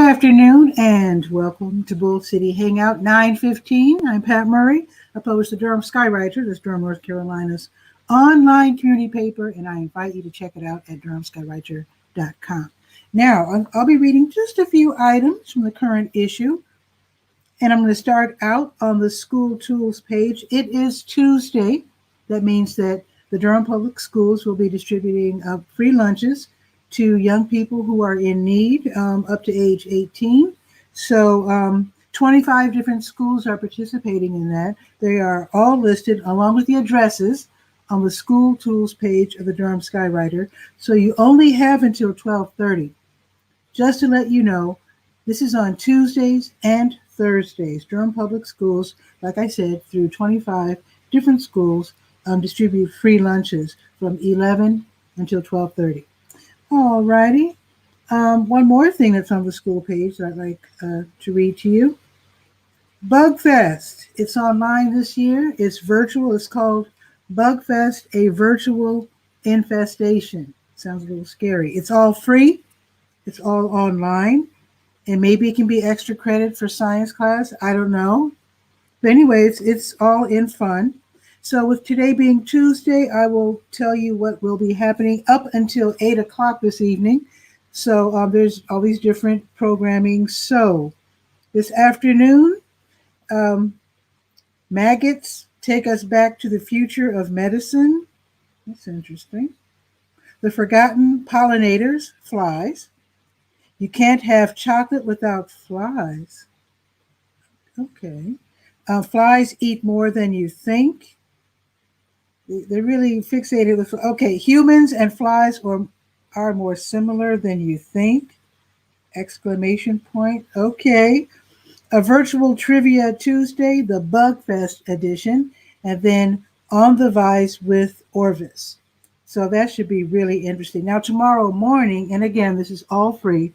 afternoon and welcome to Bull City Hangout 9:15. I'm Pat Murray, opposed to Durham Skywriter, that's Durham, North Carolina's online community paper, and I invite you to check it out at durhamskywriter.com. Now, I'll be reading just a few items from the current issue, and I'm going to start out on the school tools page. It is Tuesday. That means that the Durham Public Schools will be distributing free lunches to young people who are in need up to age 18. So 25 different schools are participating in that. They are all listed along with the addresses on the school tools page of the Durham Skywriter. So you only have until 12:30. Just to let you know, this is on Tuesdays and Thursdays. Durham Public Schools, like I said, through 25 different schools distribute free lunches from 11 until 12:30. All righty. One more thing that's on the school page that I'd like to read to you. Bugfest. It's online this year. It's virtual. It's called Bugfest, a virtual infestation. Sounds a little scary. It's all free. It's all online. And maybe it can be extra credit for science class. I don't know. But anyways, it's all in fun. So with today being Tuesday, I will tell you what will be happening up until 8 o'clock this evening. So there's all these different programming. So this afternoon, maggots take us back to the future of medicine. That's interesting. The forgotten pollinators, flies. You can't have chocolate without flies. Okay. Flies eat more than you think. They're really fixated with, okay, humans and flies are more similar than you think. Exclamation point. Okay. A virtual trivia Tuesday, the Bugfest edition, and then On the Vice with Orvis. So that should be really interesting. Now, tomorrow morning, and again, this is all free,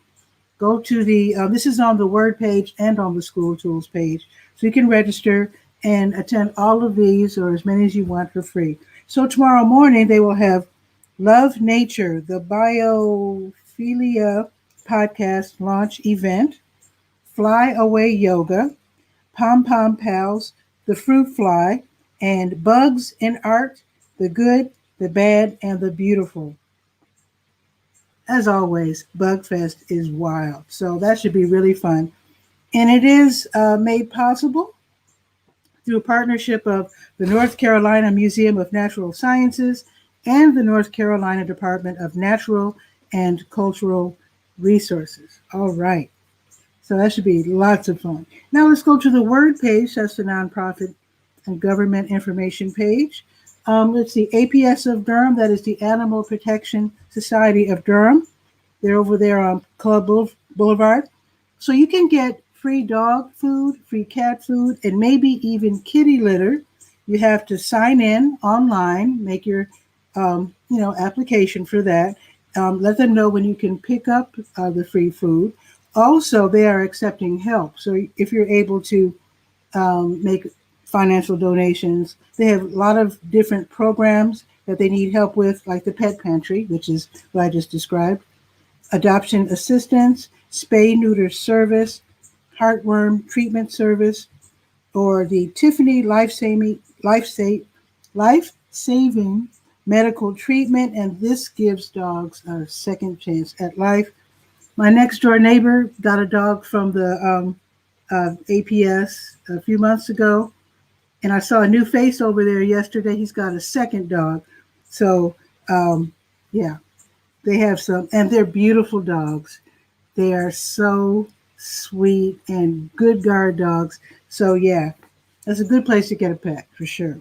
go to this is on the Word page and on the School Tools page. So you can register and attend all of these or as many as you want for free. So tomorrow morning, they will have Love Nature, the Biophilia podcast launch event, Fly Away Yoga, Pom Pom Pals, the Fruit Fly, and Bugs in Art, the Good, the Bad, and the Beautiful. As always, Bugfest is wild. So that should be really fun. And it is made possible through a partnership of the North Carolina Museum of Natural Sciences and the North Carolina Department of Natural and Cultural Resources. All right. So that should be lots of fun. Now let's go to the Word page. That's the nonprofit and government information page. Let's see, APS of Durham, that is the Animal Protection Society of Durham. They're over there on Club Boulevard. So you can get free dog food, free cat food, and maybe even kitty litter. You have to sign in online, make your application for that. Let them know when you can pick up the free food. Also, they are accepting help. So if you're able to make financial donations, they have a lot of different programs that they need help with, like the Pet Pantry, which is what I just described, adoption assistance, spay-neuter service, heartworm treatment service, or the Tiffany life-saving medical treatment, and this gives dogs a second chance at life. My next door neighbor got a dog from the APS a few months ago, and I saw a new face over there yesterday. He's got a second dog. So, yeah, they have some, and they're beautiful dogs. They are so sweet and good guard dogs. So, yeah, that's a good place to get a pet for sure.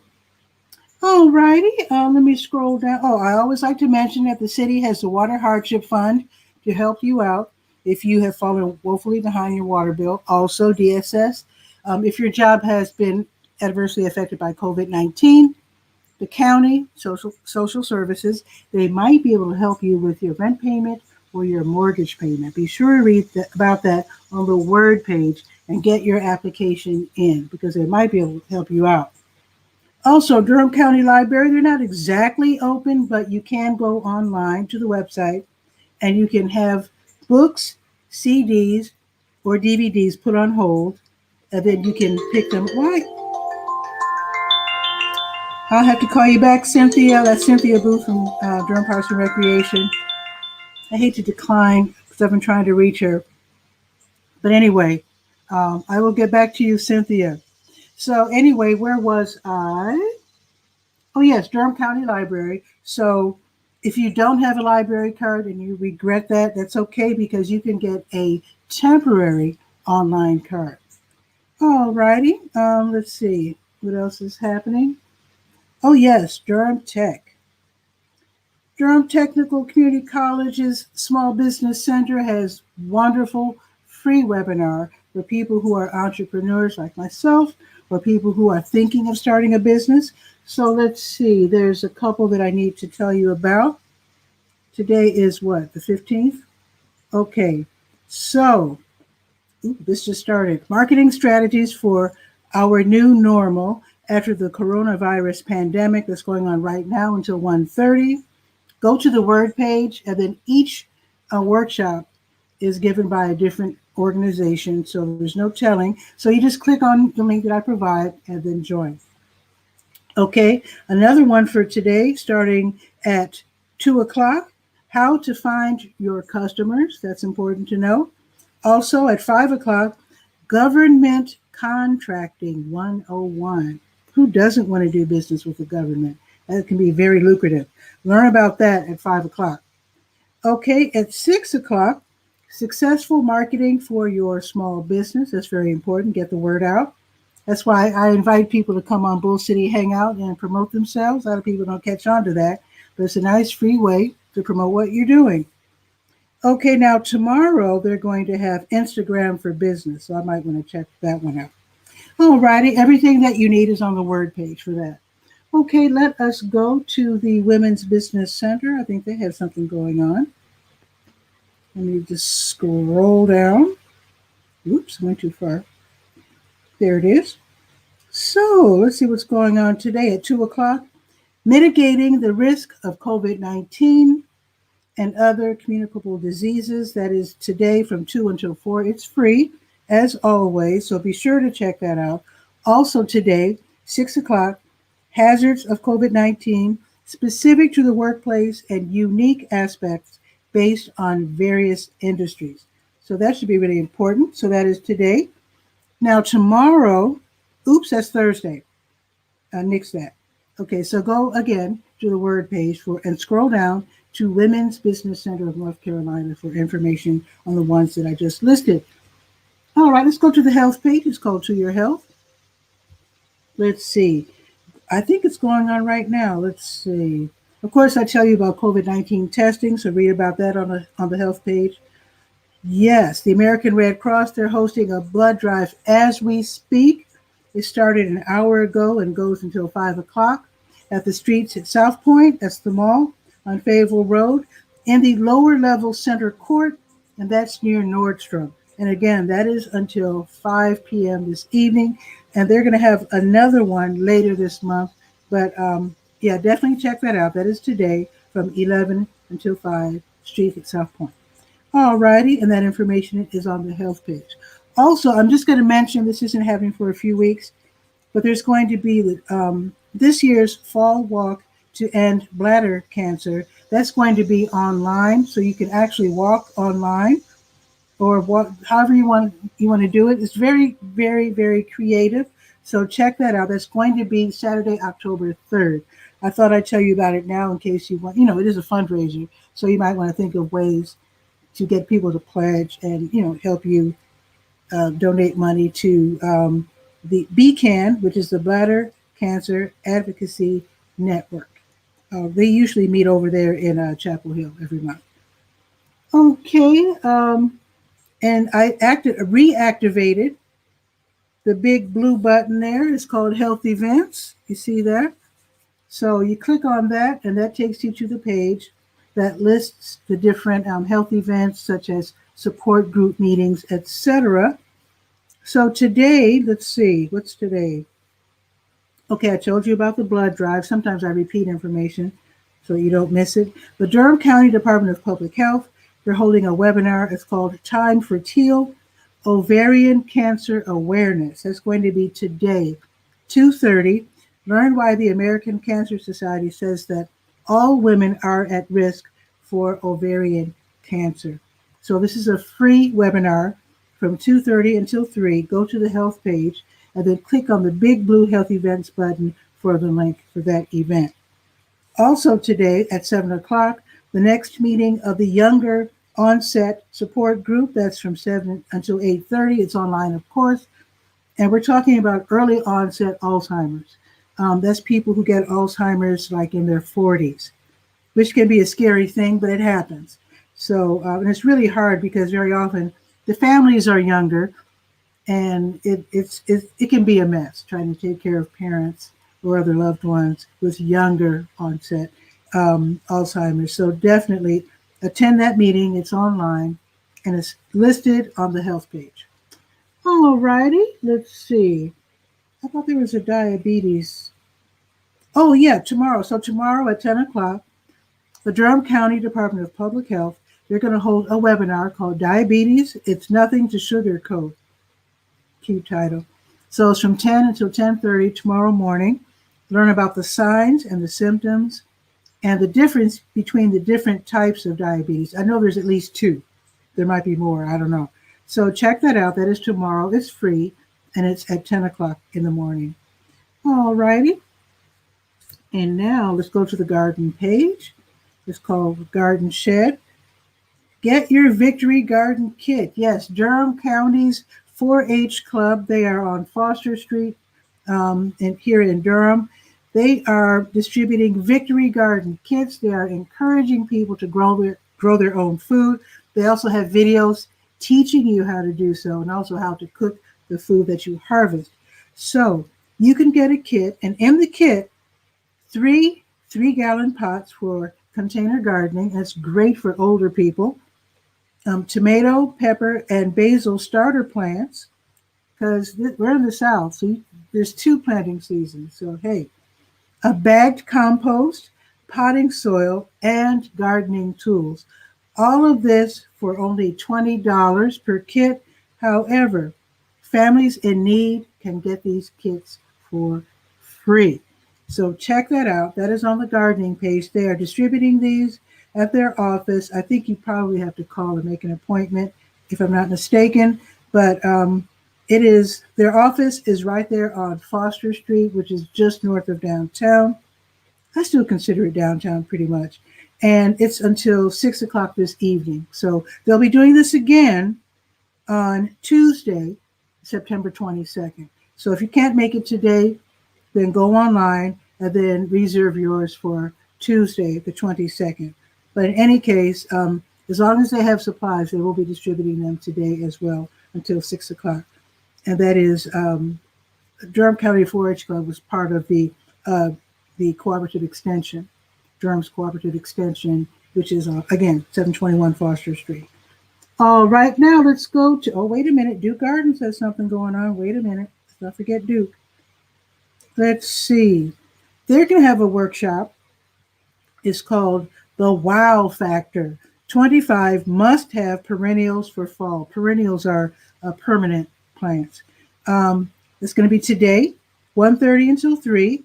All righty, let me scroll down. Oh, I always like to mention that the city has the Water Hardship Fund to help you out if you have fallen woefully behind your water bill. Also, DSS, if your job has been adversely affected by COVID-19, the county, social services, they might be able to help you with your rent payment or your mortgage payment. Be sure to read about that on the Word page and get your application in because they might be able to help you out. Also, Durham County Library, they're not exactly open, but you can go online to the website and you can have books, CDs, or DVDs put on hold, and then you can pick them. Why? I'll have to call you back, Cynthia. That's Cynthia Booth from Durham Parks and Recreation. I hate to decline because I've been trying to reach her. But anyway, I will get back to you, Cynthia. So, anyway, where was I? Oh, yes, Durham County Library. So, if you don't have a library card and you regret that, that's okay because you can get a temporary online card. All righty. Let's see what else is happening. Oh, yes, Durham Tech. Durham Technical Community College's Small Business Center has wonderful free webinar for people who are entrepreneurs like myself or people who are thinking of starting a business. So let's see, there's a couple that I need to tell you about. Today is what, the 15th? Okay, so this just started. Marketing strategies for our new normal after the coronavirus pandemic that's going on right now until 1:30. Go to the word page, and then each workshop is given by a different organization, so there's no telling. So you just click on the link that I provide and then join. Okay, another one for today, starting at 2 o'clock, how to find your customers. That's important to know. Also at 5 o'clock, Government Contracting 101. Who doesn't want to do business with the government? That can be very lucrative. Learn about that at 5 o'clock. Okay, at 6 o'clock, successful marketing for your small business. That's very important. Get the word out. That's why I invite people to come on Bull City Hangout and promote themselves. A lot of people don't catch on to that, but it's a nice free way to promote what you're doing. Okay, now tomorrow they're going to have Instagram for business, so I might want to check that one out. All righty, everything that you need is on the word page for that. Okay, let us go to the Women's Business Center. I think they have something going on. Let me just scroll down. Oops, I went too far. There it is. So let's see what's going on today at 2 o'clock. Mitigating the risk of COVID-19 and other communicable diseases. That is today from 2 until 4. It's free, as always, so be sure to check that out. Also today, 6 o'clock, hazards of COVID-19 specific to the workplace and unique aspects based on various industries. So that should be really important. So that is today. Now tomorrow, oops, that's Thursday. Nix that. Okay, so go again to the word page for and scroll down to Women's Business Center of North Carolina for information on the ones that I just listed. All right, let's go to the health page. It's called To Your Health. Let's see. I think it's going on right now. Let's see. Of course, I tell you about COVID-19 testing, so read about that on the health page. Yes, the American Red Cross, they're hosting a blood drive as we speak. It started an hour ago and goes until 5 o'clock at the streets at South Point. That's the mall on Fayetteville Road, in the lower level center court, and that's near Nordstrom. And again, that is until 5 p.m. this evening. And they're going to have another one later this month. But yeah, definitely check that out. That is today from 11 until 5, street at South Point. All righty, and that information is on the health page. Also, I'm just going to mention, this isn't happening for a few weeks, but there's going to be this year's Fall Walk to End Bladder Cancer. That's going to be online, so you can actually walk online or walk, however you want to do it. It's very, very, very creative. So check that out. That's going to be Saturday, October 3rd. I thought I'd tell you about it now in case you want, it is a fundraiser, so you might want to think of ways to get people to pledge and, help you donate money to the BCAN, which is the Bladder Cancer Advocacy Network. They usually meet over there in Chapel Hill every month. Okay, and I reactivated the big blue button there. It's called Health Events. You see that? So you click on that, and that takes you to the page that lists the different health events, such as support group meetings, etc. So today, let's see, what's today? Okay, I told you about the blood drive. Sometimes I repeat information so you don't miss it. The Durham County Department of Public Health, they're holding a webinar. It's called Time for Teal, Ovarian Cancer Awareness. That's going to be today, 2:30. Learn why the American Cancer Society says that all women are at risk for ovarian cancer. So this is a free webinar from 2:30 until 3. Go to the health page and then click on the big blue health events button for the link for that event. Also today at 7 o'clock, the next meeting of the younger onset support group. That's from 7 until 8:30. It's online, of course. And we're talking about early onset Alzheimer's. That's people who get Alzheimer's like in their 40s, which can be a scary thing, but it happens. So, and it's really hard because very often the families are younger, and it can be a mess trying to take care of parents or other loved ones with younger onset Alzheimer's. So definitely attend that meeting. It's online and it's listed on the health page. All righty, let's see. I thought there was a diabetes. Oh yeah, tomorrow. So tomorrow at 10 o'clock, the Durham County Department of Public Health, they're going to hold a webinar called Diabetes, It's Nothing to Sugarcoat. Cute title. So it's from 10 until 10:30 tomorrow morning. Learn about the signs and the symptoms and the difference between the different types of diabetes. I know there's at least two. There might be more. I don't know. So check that out. That is tomorrow. It's free and it's at 10 o'clock in the morning. All righty. And now let's go to the garden page. It's called Garden Shed. Get your Victory Garden Kit. Yes, Durham County's 4-H Club. They are on Foster Street here in Durham. They are distributing Victory Garden Kits. They are encouraging people to grow their own food. They also have videos teaching you how to do so and also how to cook the food that you harvest. So you can get a kit, and in the kit, three 3-gallon pots for container gardening. That's great for older people. Tomato, pepper, and basil starter plants, because we're in the South, so there's 2 planting seasons. So, hey, a bagged compost, potting soil, and gardening tools. All of this for only $20 per kit. However, families in need can get these kits for free. So check that out. That is on the gardening page. They are distributing these at their office. I think you probably have to call and make an appointment, if I'm not mistaken. But their office is right there on Foster Street, which is just north of downtown. I still consider it downtown pretty much. And it's until 6 o'clock this evening. So they'll be doing this again on Tuesday, September 22nd. So if you can't make it today, then go online and then reserve yours for Tuesday, the 22nd. But in any case, as long as they have supplies, they will be distributing them today as well until 6 o'clock. And that is Durham County 4-H Club was part of the cooperative extension, Durham's cooperative extension, which is, again, 721 Foster Street. All right, now let's go to, oh, wait a minute. Duke Gardens has something going on. Wait a minute. Let's not forget Duke. Let's see. They're going to have a workshop. It's called The Wow Factor. 25 must-have perennials for fall. Perennials are permanent plants. It's going to be today, 1:30 until 3.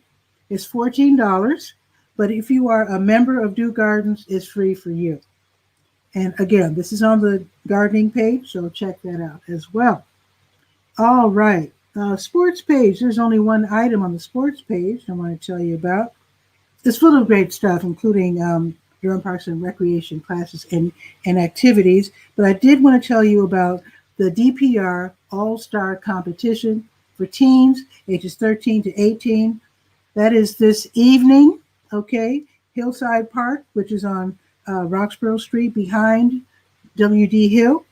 It's $14. But if you are a member of Duke Gardens, it's free for you. And again, this is on the gardening page, so check that out as well. All right. Sports page. There's only one item on the sports page I want to tell you about. It's full of great stuff, including Durham Parks and Recreation classes and activities. But I did want to tell you about the DPR All-Star Competition for teens ages 13 to 18. That is this evening, okay? Hillside Park, which is on Roxborough Street behind W.D. Hill,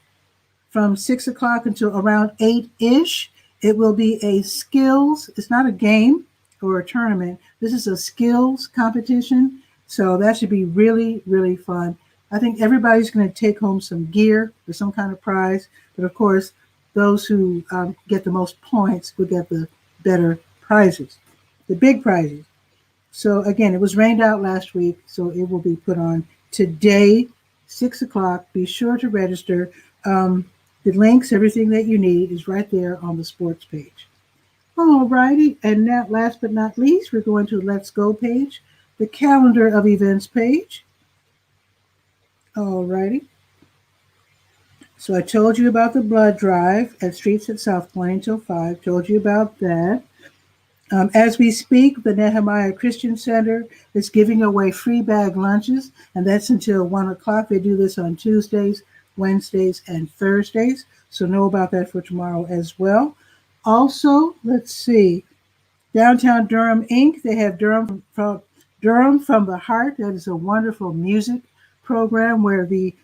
from 6 o'clock until around 8-ish. It will be a skills, it's not a game or a tournament. This is a skills competition. So that should be really, really fun. I think everybody's going to take home some gear or some kind of prize. But of course, those who get the most points will get the better prizes, the big prizes. So again, it was rained out last week, so it will be put on today, 6 o'clock. Be sure to register. The links, everything that you need is right there on the sports page. All righty. And now, last but not least, we're going to Let's Go page, the calendar of events page. All righty. So I told you about the blood drive at Streets at South Point until 5. Told you about that. As we speak, the Nehemiah Christian Center is giving away free bag lunches, and that's until 1 o'clock. They do this on Tuesdays, Wednesdays, and Thursdays. So know about that for tomorrow as well. Also, let's see, Downtown Durham Inc. They have Durham from the Heart. That is a wonderful music program where the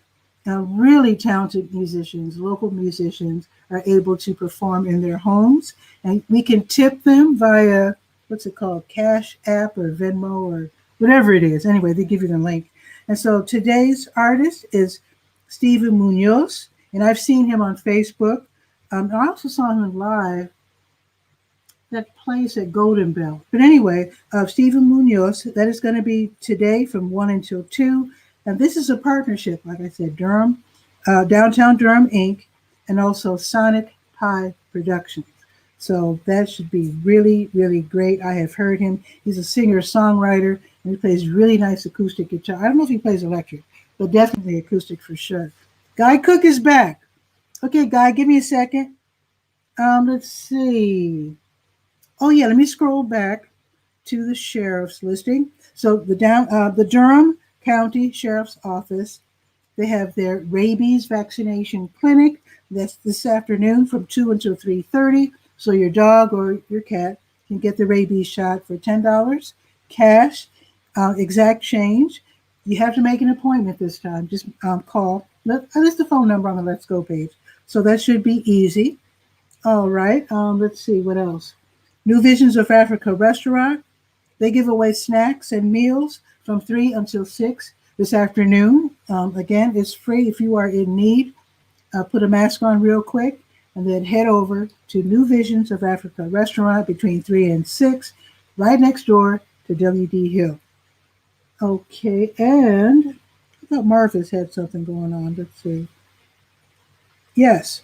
really talented musicians, local musicians, are able to perform in their homes. And we can tip them via, what's it called, Cash App or Venmo or whatever it is. Anyway, they give you the link. And so today's artist is Steven Munoz, and I've seen him on Facebook. I also saw him live, that place at Golden Bell. But anyway, Steven Munoz, that is going to be today from 1 until 2. And this is a partnership, like I said, Durham, Downtown Durham Inc., and also Sonic Pie Productions. So that should be really, really great. I have heard him. He's a singer-songwriter, and he plays really nice acoustic guitar. I don't know if he plays electric, but definitely acoustic for sure. Guy Cook is back. Okay, Guy, give me a second. Let's see. Oh, yeah, let me scroll back to the sheriff's listing. So the Durham County Sheriff's Office, they have their rabies vaccination clinic. That's this afternoon from 2 until 3:30. So your dog or your cat can get the rabies shot for $10 cash, exact change. You have to make an appointment this time. Just call. That's the phone number on the Let's Go page. So that should be easy. All right. Let's see what else. New Visions of Africa restaurant. They give away snacks and meals from 3 until 6 this afternoon. Again, it's free if you are in need. Put a mask on real quick and then head over to New Visions of Africa restaurant between 3 and 6, right next door to W.D. Hill. Okay, and I thought Marva's had something going on. Let's see. Yes,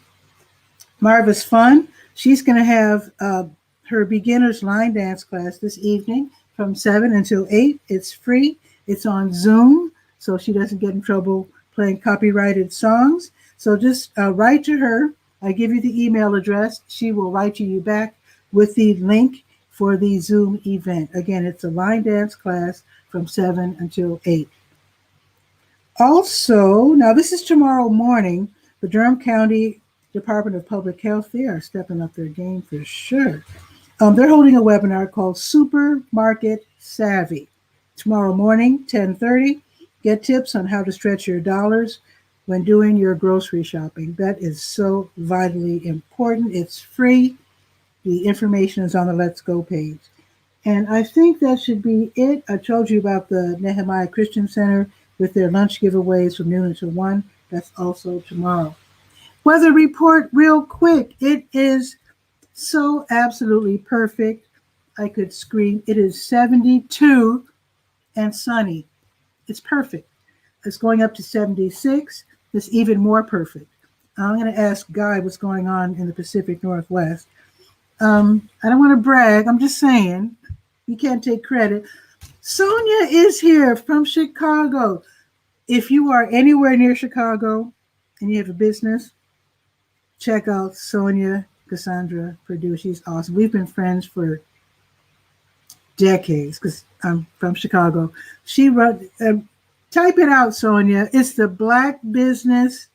Marva's Fun. She's going to have her beginner's line dance class this evening from 7 until 8. It's free. It's on Zoom, so she doesn't get in trouble playing copyrighted songs. So just write to her. I give you the email address. She will write to you back with the link for the Zoom event. Again, it's a line dance class from 7 until 8. Also, now this is tomorrow morning, the Durham County Department of Public Health, they are stepping up their game for sure. They're holding a webinar called Supermarket Savvy. Tomorrow morning, 10:30. Get tips on how to stretch your dollars when doing your grocery shopping. That is so vitally important. It's free. The information is on the Let's Go page. And I think that should be it. I told you about the Nehemiah Christian Center with their lunch giveaways from noon until 1. That's also tomorrow. Weather report real quick. It is so absolutely perfect. I could scream. It is 72 and sunny. It's perfect. It's going up to 76. It's even more perfect. I'm going to ask Guy what's going on in the Pacific Northwest. I don't want to brag. I'm just saying. You can't take credit. Sonia is here from Chicago. If you are anywhere near Chicago and you have a business, check out Sonia Cassandra Perdue. She's awesome. We've been friends for decades because I'm from Chicago. She wrote, type it out, Sonia. It's the Black Business.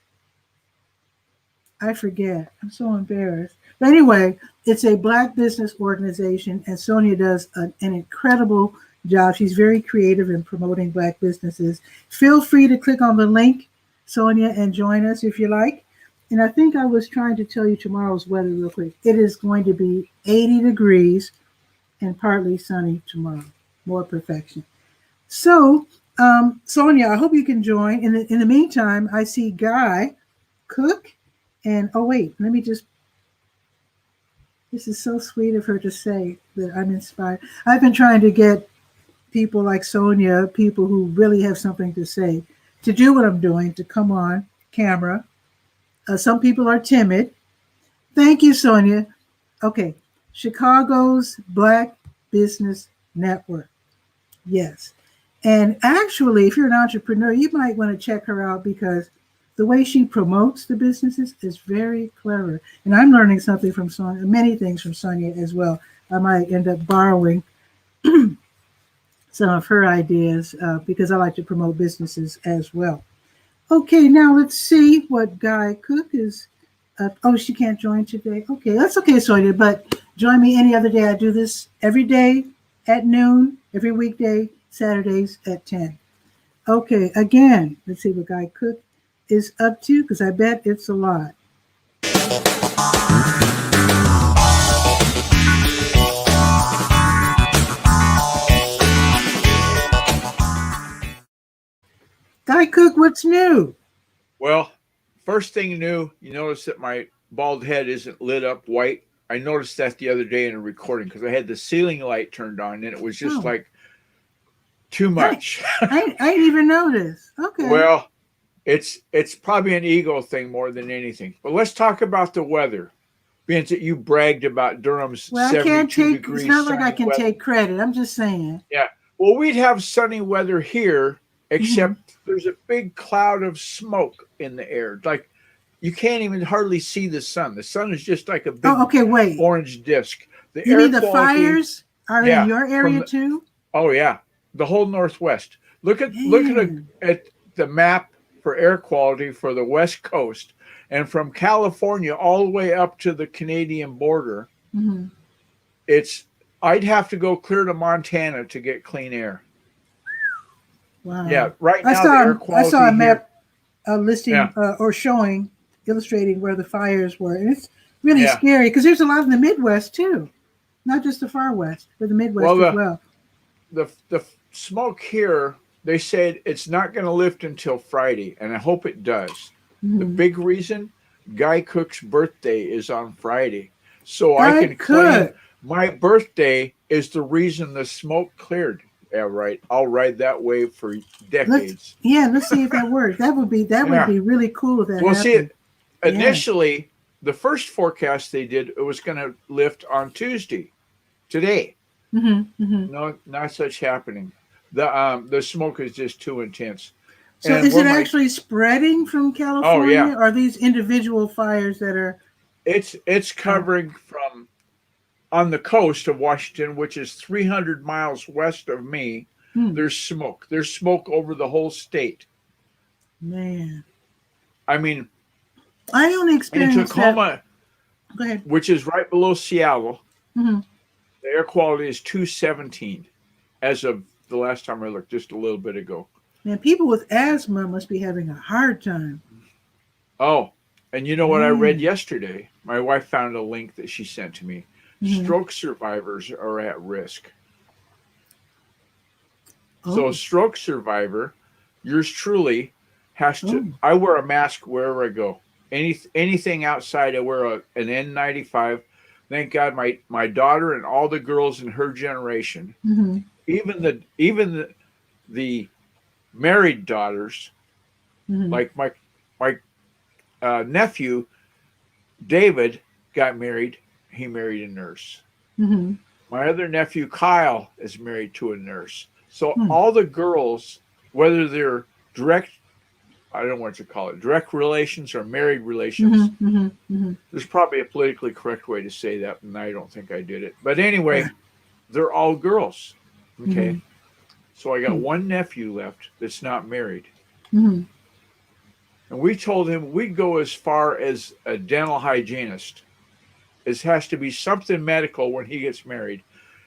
I forget. I'm so embarrassed. But anyway, it's a Black business organization, and Sonia does an incredible job. She's very creative in promoting Black businesses. Feel free to click on the link, Sonia, and join us if you like. And I think I was trying to tell you tomorrow's weather real quick. It is going to be 80 degrees and partly sunny tomorrow. More perfection. So, Sonia, I hope you can join. In the meantime, I see Guy Cook. And, oh, wait, let me just, this is so sweet of her to say that I'm inspired. I've been trying to get people like Sonia, people who really have something to say, to do what I'm doing, to come on camera Some people are timid. Thank you, Sonia. Okay, Chicago's Black Business Network. Yes. And actually, if you're an entrepreneur, you might want to check her out because the way she promotes the businesses is very clever. And I'm learning something from Sonia, many things from Sonia as well. I might end up borrowing some of her ideas because I like to promote businesses as well. Okay, now let's see what Guy Cook is. Oh, she can't join today. Okay, that's okay, Sonia. But join me any other day. I do this every day at noon, every weekday, Saturdays at 10. Okay, again, let's see what Guy Cook is up to because I bet it's a lot. Guy Cook, what's new? Well, first thing new, you notice that my bald head isn't lit up white. I noticed that the other day in a recording because I had the ceiling light turned on and it was just Oh, like too I, much. I didn't even notice. Okay. Well, it's probably an ego thing more than anything. But let's talk about the weather. Being that you bragged about Durham's Well, I can't 72 take, it's degrees not like I sunny can weather. take credit. I'm just saying. Yeah. Well, we'd have sunny weather here, Hmm. except there's a big cloud of smoke in the air. Like you can't even hardly see the sun. The sun is just like a Oh, big okay, wait. orange disc. The You air mean the quality, fires are in yeah, your from area the too? oh yeah, the whole Northwest. Look at Man. at the map for air quality for the West Coast, and from California all the way up to the Canadian border. Hmm. It's I'd have to go clear to Montana to get clean air. Yeah, Wow. right I now the saw air I saw a quality here. map listing Yeah, or showing, illustrating where the fires were, and it's really yeah. scary because there's a lot in the Midwest too, not just the far west, but the Well, Midwest as well. the smoke here, they said it's not going to lift until Friday, and I hope it does. The Hmm. big reason, Guy Cook's birthday is on Friday, so I Guy can claim Cook. my birthday is the reason the smoke cleared. Yeah, right. I'll ride that wave for Let's decades. let's see if that works. That would be Yeah. really cool if that Well, see, happened. Yeah. initially, the first forecast they did, it was going to lift on Tuesday, today. Hmm. Hmm. No, not such happening. The smoke is just too intense. So And is where it my actually spreading from oh yeah, California? Or are these individual fires that are? it's Uh, covering from on the coast of Washington, which is 300 miles west of me. hmm, There's smoke. There's smoke over the whole state. man, I mean, I only in experienced that. Tacoma, Go ahead. which is right below Seattle, Hmm. the air quality is 217 as of the last time I looked, just a little bit ago. Man, people with asthma must be having a hard time. Oh, and you know what I read Man. yesterday? My wife found a link that she sent to me. Hmm. Stroke survivors are at risk. So, Oh, stroke survivor, yours truly has to. oh. I wear a mask wherever I go. Anything outside, I wear an N95. Thank God, my daughter and all the girls in her generation, Hmm. even the married daughters, Hmm. like my nephew David got married. He married a nurse. Hmm. My other nephew Kyle is married to a nurse. So Hmm. all the girls, whether they're direct, I don't know what to call it, direct relations or married Hmm. relations. Hmm. Hmm. There's probably a politically correct way to say that, and I don't think I did it. But Right. anyway, they're all girls. Okay. Hmm. So I got one nephew left that's not married. Hmm. And we told him we'd go as far as a dental hygienist. It has to be something medical when he gets married.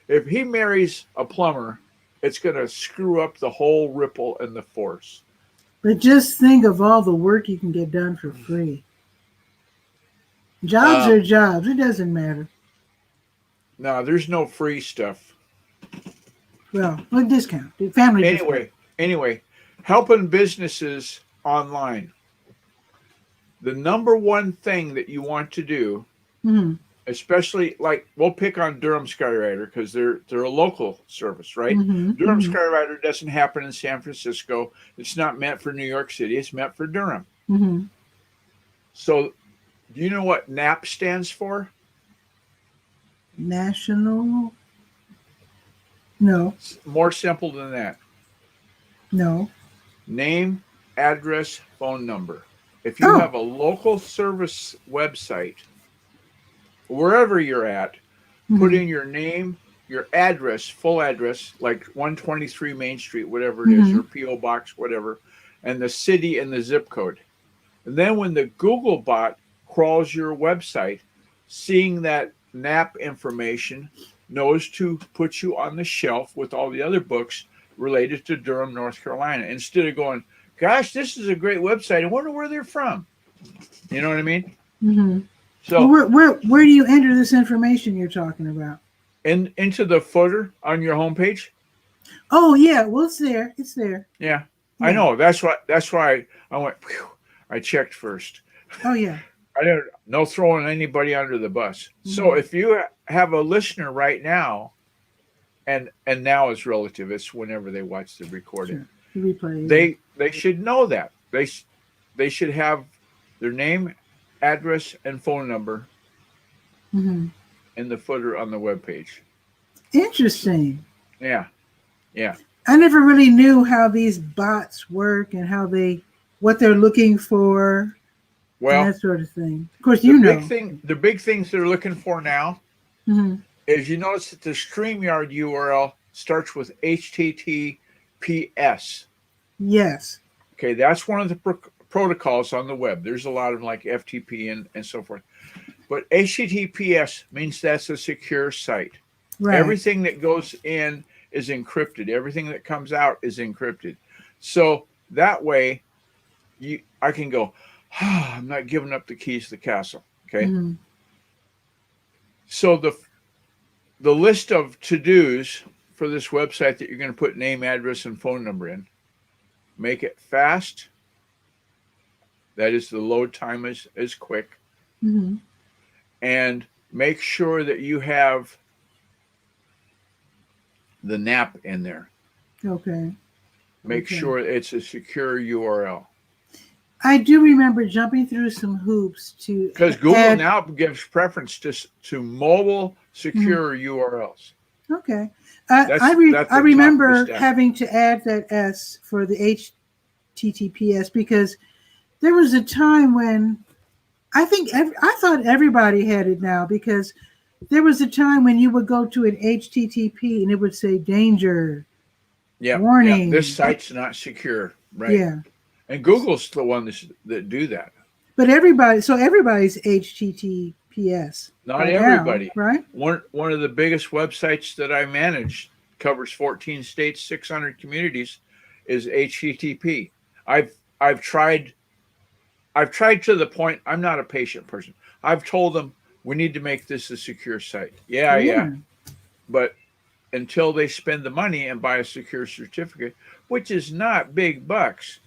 If he marries a plumber, it's going to screw up the whole ripple and the force. But just think of all the work you can get done for free. Jobs are Um, jobs. It doesn't matter. no, there's no free stuff. Well, with discount, family discount. Anyway, helping businesses online. The number one thing that you want to do, Hmm. especially like we'll pick on Durham Skywriter because they're a local service, right? Hmm. Durham Hmm. Skywriter doesn't happen in San Francisco. It's not meant for New York City. It's meant for Durham. Hmm. So, do you know what NAP stands for? National? No, It's more simple than that. no. Name, address, phone number. If you Oh. have a local service website, wherever you're at, put Mm-hmm. in your name, your address, full address, like 123 Main Street, whatever it is, Mm-hmm. or P.O. Box, whatever, and the city and the zip code. And then when the Google bot crawls your website, seeing that NAP information, knows to put you on the shelf with all the other books related to Durham, North Carolina, instead of going, gosh, this is a great website. I wonder where they're from. You know what I mean? Mm-hmm. Well, So where do you enter this information you're talking about? into the footer on your homepage. Oh yeah, well it's there. It's there. Yeah, I Yeah. know. That's why I went. Phew, I checked first. Oh yeah. I don't no throwing anybody under the bus. So Mm-hmm. if you have a listener right now, and now is relative. It's whenever they watch the recording. Sure. The replay. Yeah. They should know that they should have their name, address, and phone number Mm-hmm. in the footer on the webpage. Interesting. Yeah, yeah. I never really knew how these bots work and what they're looking for and Well, that sort of thing. Of course, you know. the big things they're looking for now Mm-hmm. is you notice that the StreamYard URL starts with HTTPS. Yes. Okay, that's one of the protocols on the web. There's a lot of them like FTP and so forth. But HTTPS means that's a secure site. Right. Everything that goes in is encrypted. Everything that comes out is encrypted. So that way, I can go, I'm not giving up the keys to the castle. Okay. Mm-hmm. So the list of to-dos for this website that you're going to put name, address, and phone number in, make it fast. That is, the load time is quick. Mm-hmm. And make sure that you have the NAP in there. Okay. Make sure it's a secure URL. I do remember jumping through some hoops to Because Google add, now gives preference to mobile secure URLs. Okay. That's I at the top of remember the stack. having to add that S for the HTTPS because there was a time when I thought everybody had it now because there was a time when you would go to an HTTP and it would say danger, warning. This site's not secure, right? Yeah. And Google's the one that do that. But everybody's HTTPS. Not everybody. Now, right? One of the biggest websites that I manage covers 14 states, 600 communities, is HTTP. I've tried to the point. I'm not a patient person. I've told them we need to make this a secure site. Yeah. But until they spend the money and buy a secure certificate, which is not big bucks.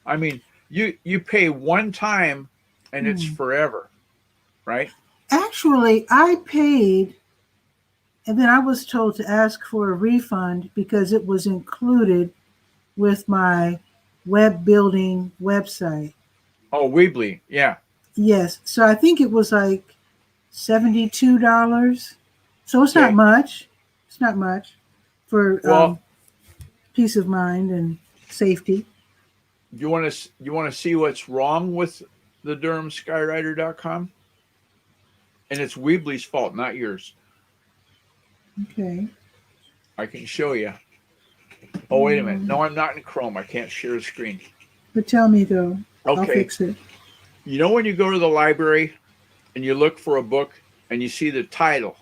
I mean, you pay one time and it's forever, right? Actually, I paid and then I was told to ask for a refund because it was included with my web building website. Oh, Weebly, yeah. Yes. So I think it was like $72. So it's not much. It's not much for peace of mind and safety. You want to see what's wrong with the DurhamSkyrider.com? And it's Weebly's fault, not yours. Okay. I can show you. Oh, wait a minute. No, I'm not in Chrome. I can't share the screen. But tell me though. Okay. I'll fix it. You know when you go to the library and you look for a book and you see the title?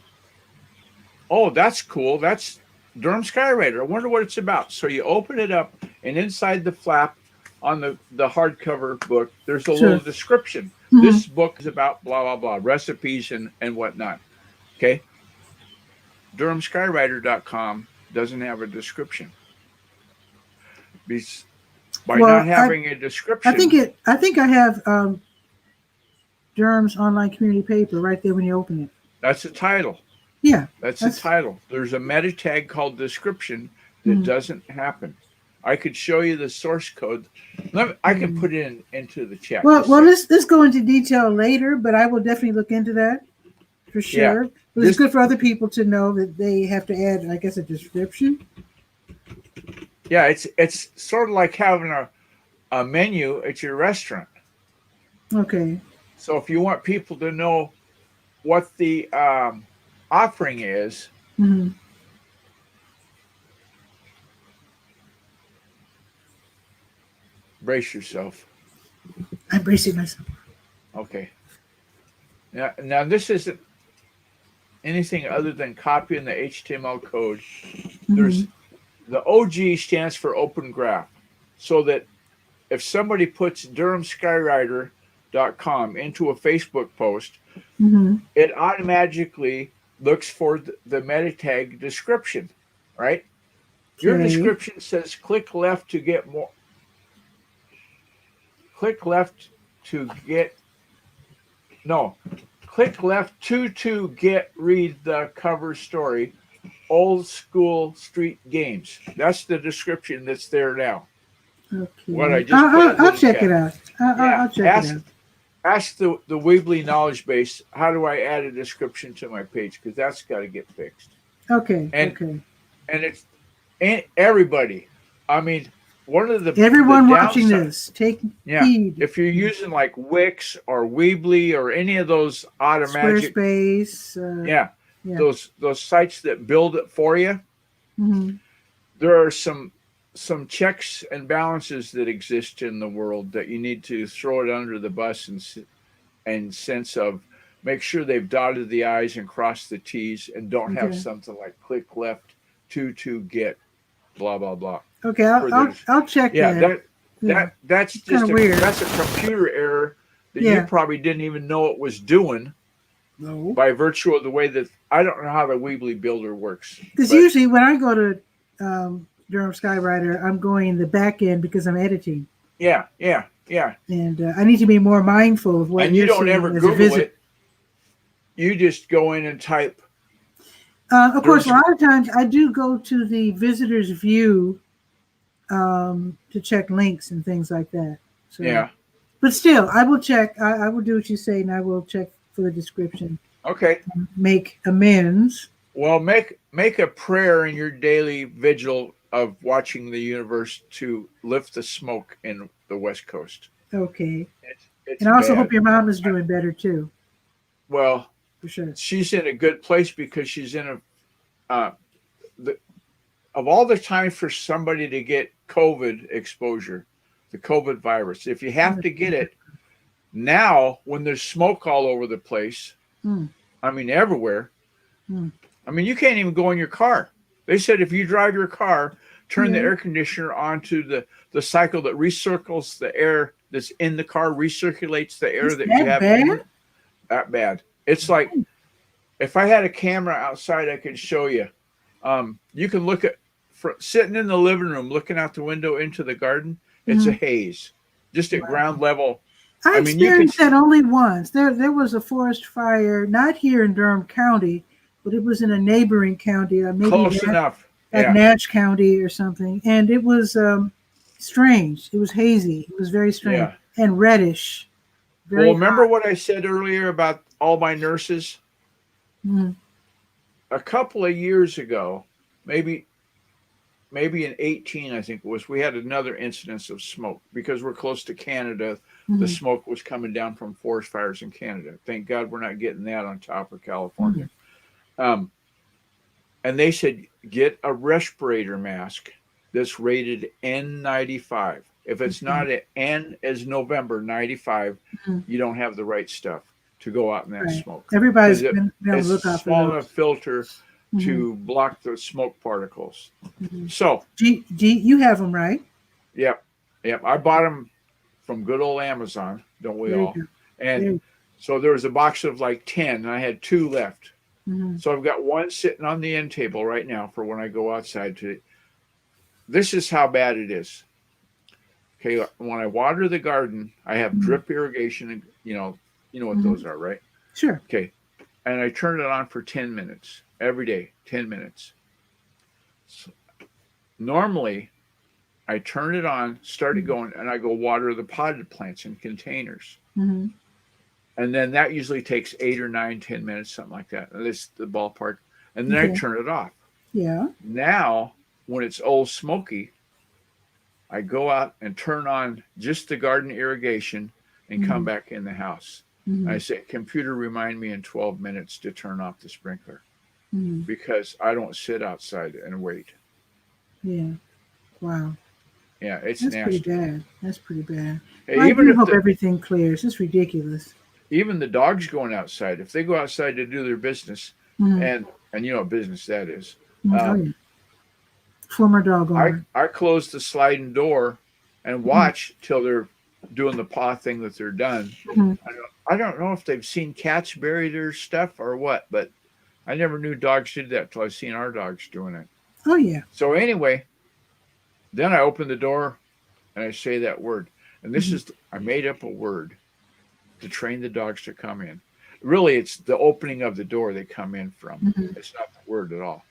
Oh, that's cool. That's Durham Skywriter. I wonder what it's about. So you open it up, and inside the flap on the hardcover book, there's a little description. Mm-hmm. This book is about blah, blah, blah, recipes and whatnot. Okay? DurhamSkyrider.com doesn't have a description. By not having a description. I think I have Durham's online community paper right there when you open it. That's the title. Yeah. That's the title. There's a meta tag called description that doesn't happen. I could show you the source code. I can Hmm. put it into the chat. Well, Just a sec. let's go into detail later, but I will definitely look into that for Yeah, sure. But it's this good for other people to know that they have to add, I guess, a description. yeah, it's sort of like having a menu at your restaurant. Okay. So if you want people to know what the offering is, Hmm. brace yourself. I'm bracing myself. Okay. Now this isn't anything other than copying the HTML code. Hmm. There's the OG stands for Open Graph, so that if somebody puts DurhamSkyrider.com into a Facebook post, Hmm. it automatically looks for the meta tag description, right? Your Okay. description says click left to get more. Click left to get no. Click left to get read the cover story. Old school street games. That's the description that's there now. What I Okay. just put it I'll in the check it chat. out. Yeah, I'll check it out. ask the Weebly knowledge base, how do I add a description to my page, because that's got to get fixed. Okay. and Okay. and it's and everybody, I mean, one of the Everyone watching downside, this, take yeah, heed. if you're using like Wix or Weebly or any of those automagic, Squarespace. yeah, Yeah. those sites that build it for you, Hmm. there are some checks and balances that exist in the world that you need to throw it under the bus, and sense of, make sure they've dotted the I's and crossed the T's, and don't have Okay. something like click left to get blah blah blah. Okay. For the I'll check Yeah, that. Yeah. that's It's kind just of weird. that's a computer error that you Yeah. probably didn't even know it was doing, No. by virtue of the way that, I don't know how the Weebly builder works, Because but usually when I go to Durham Skywriter, I'm going the back end because I'm editing, yeah. and I need to be more mindful of what And you you're don't ever seeing as a Google visitor. it. You just go in and type Of course, a Durham. lot of times I do go to the visitors view to check links and things like that. So, Yeah. but still, I will check. I will do what you say, and I will check for the description. Okay. Make amends. Well, make a prayer in your daily vigil of watching the universe to lift the smoke in the West Coast. Okay, It's and I also hope bad. your mom is doing better too, Well, for sure. she's in a good place because she's in uh, the, of all the time for somebody to get COVID exposure, the COVID virus. If you have to get it now, when there's smoke all over the place, Mm, I mean everywhere. mm. I mean, you can't even go in your car. They said if you drive your car, turn the Yeah, air conditioner on to the cycle that recircles the air that's in the car, recirculates the air it's that you that have bad. in. That bad. It's like, if I had a camera outside, I could show you. You can look at, sitting in the living room, looking out the window into the garden. It's a Mhm. haze, just at Wow. ground level. I I mean, you can experienced that only once. There was a forest fire, not here in Durham County, but it was in a neighboring county, maybe close enough. like Yeah, Nash County or something, and it was strange. It was hazy. It was very strange yeah. and reddish, Well, very remember hot. what I said earlier about all my nurses? Mm, A couple of years ago, maybe in 18, I think it was, we had another incidence of smoke because we're close to Canada. The mhm, smoke was coming down from forest fires in Canada. Thank God we're not getting that on top of mhm. California. Um, and they said, get a respirator mask that's rated N95. If it's Okay. not an N as November 95, Mhm. you don't have the right stuff to go out in that Right. smoke, Everybody's because been on the it's a lookout for small enough those. filter Hmm. to block the smoke particles. Hmm. So, You have them, right? yep, yep. I bought them from good old Amazon, don't we There you all? go. And There you so there was a box of like 10, and I had two left. go. Hmm. So I've got one sitting on the end table right now for when I go outside to. This is how bad it is. Okay, when I water the garden, I have Hmm. drip irrigation, and you know what Hmm. those are, right? Sure. Okay, and I turn it on for 10 minutes every day, 10 minutes. So normally, I turn it on, start it going, and I go water the potted plants in containers. Mm-hmm. And then that usually takes 8 or 9, 10 minutes, something like that. That's the ballpark. And then I Okay. turn it off. Yeah. Now, when it's old smoky, I go out and turn on just the garden irrigation and come Mm-hmm. back in the house. Mm-hmm. I say, computer, remind me in 12 minutes to turn off the sprinkler Mm-hmm. because I don't sit outside and wait. Yeah. Wow. Yeah, it's That's pretty nasty. bad. That's pretty bad. Hey, Well, I even do if hope the everything clears. It's ridiculous. even the dogs going outside, if they go outside to do their business, Mm-hmm. and you know what business that is, Mm-hmm. Oh, um, yeah. Former dog owner. I close the sliding door and Mm-hmm. watch till they're doing the paw thing that they're done. Mm-hmm. I don't know if they've seen cats bury their stuff or what, but I never knew dogs did that till I seen our dogs doing it. Oh, yeah. So anyway, then I open the door and I say that word, and this Mm-hmm. is I made up a word to train the dogs to come in. Really, it's the opening of the door they come in from. Mm-hmm. It's not the word at all.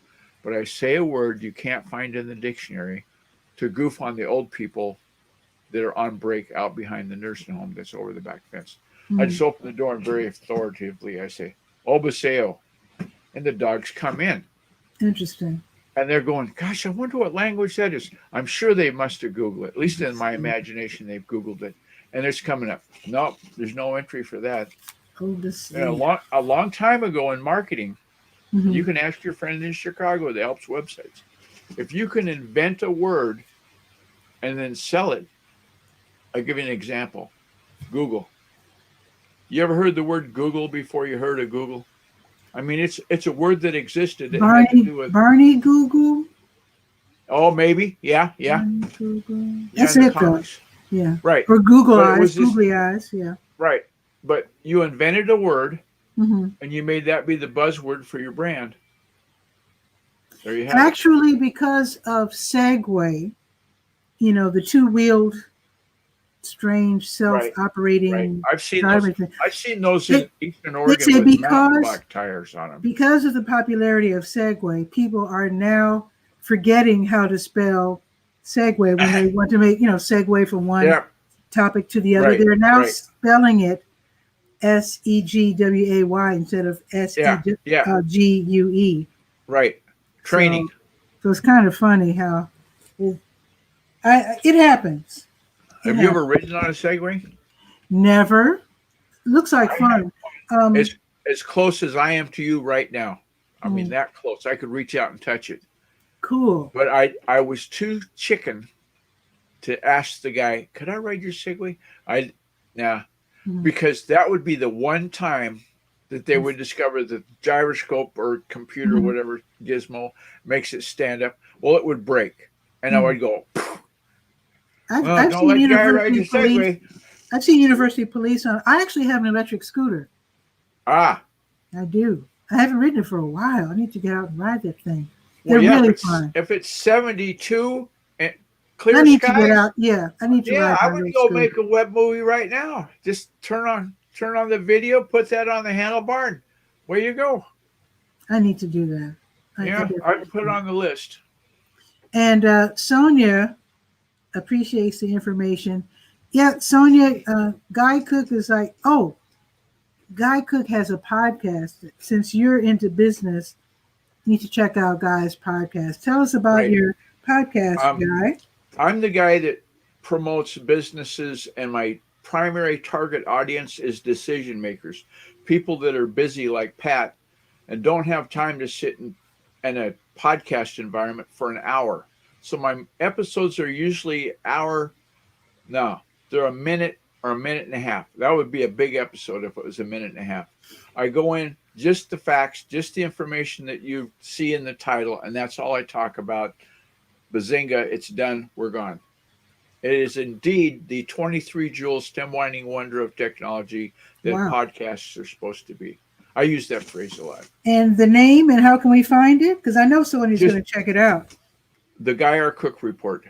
But I say a word you can't find in the dictionary to goof on the old people that are on break out behind the nursing home that's over the back fence. I Mm-hmm. just open the door and very authoritatively I say, Obaseo. And the dogs come in. Interesting. And they're going, gosh, I wonder what language that is. I'm sure they must have Googled it. At least in my Interesting. imagination, they've Googled it. And it's coming up. Nope, there's no entry for that. And Overseer. a long time ago in marketing, Mm-hmm. you can ask your friend in Chicago that helps websites. If you can invent a word and then sell it, I'll give you an example. Google. You ever heard the word Google before you heard of Google? I mean, it's a word that existed. It had to do with Barney Google. oh maybe yeah Barney Google. yeah That's in the it though. comics Yeah. right. Or Google But it Eyes. was this Googly Eyes. Yeah. right. But you invented a word Mm-hmm. and you made that be the buzzword for your brand. There you have it. Actually, because of Segway, the two-wheeled, strange, Right. Right. self-operating I've seen those. driver thing. I've seen those They, in Eastern they Oregon say with mountain because bike tires on them. because of the popularity of Segway, people are now forgetting how to spell Segway when they want to make, segue from one Yeah. topic to the other. Right. They're now Right. spelling it Segway instead of Yeah. Yeah. Segue. Right. So, Training. so it's kind of funny how it, it happens. It Have you happens. ever ridden on a Segway? Never. Looks like I have. fun. Um, As close as I am to you right now. I mean mm, that close. I could reach out and touch it. cool. But I was too chicken to ask the guy, could I ride your Segway? I nah, Mm, because that would be the one time that they would discover that the gyroscope or computer, mhm, whatever gizmo, makes it stand up. Well, it would break. And I mm. would go, well, I've don't seen let the guy ride University your Police. Segway. I've seen University Police on. I actually have an electric scooter. Ah, I do. I haven't ridden it for a while. I need to get out and ride that thing. well, They're yeah, really fun. if it's 72 and I clear need to get skies, out. Yeah, I need to yeah, ride I my would little go scooter. make a web movie right now. Just turn on the video, put that on the handlebar, and where you go. I need to do that. I Yeah, definitely I'd put it do. on the list. And Sonia appreciates the information. Yeah, Sonia, Guy Cook is like, oh, Guy Cook has a podcast. Since you're into business, you need to check out Guy's podcast. Tell us about Right. your podcast, Um, Guy. I'm the guy that promotes businesses, and my primary target audience is decision makers, people that are busy like Pat and don't have time to sit in a podcast environment for an hour. So my episodes are usually hour. No, they're a minute or a minute and a half. That would be a big episode if it was a minute and a half. I go in just the facts, just the information that you see in the title, and that's all I talk about. Bazinga, it's done, we're gone. It is indeed the 23 jewel stem winding wonder of technology that Wow. podcasts are supposed to be. I use that phrase a lot. And the name and how can we find it? Because I know Sonia's Just going to check it out. the Guy R. Cook Report.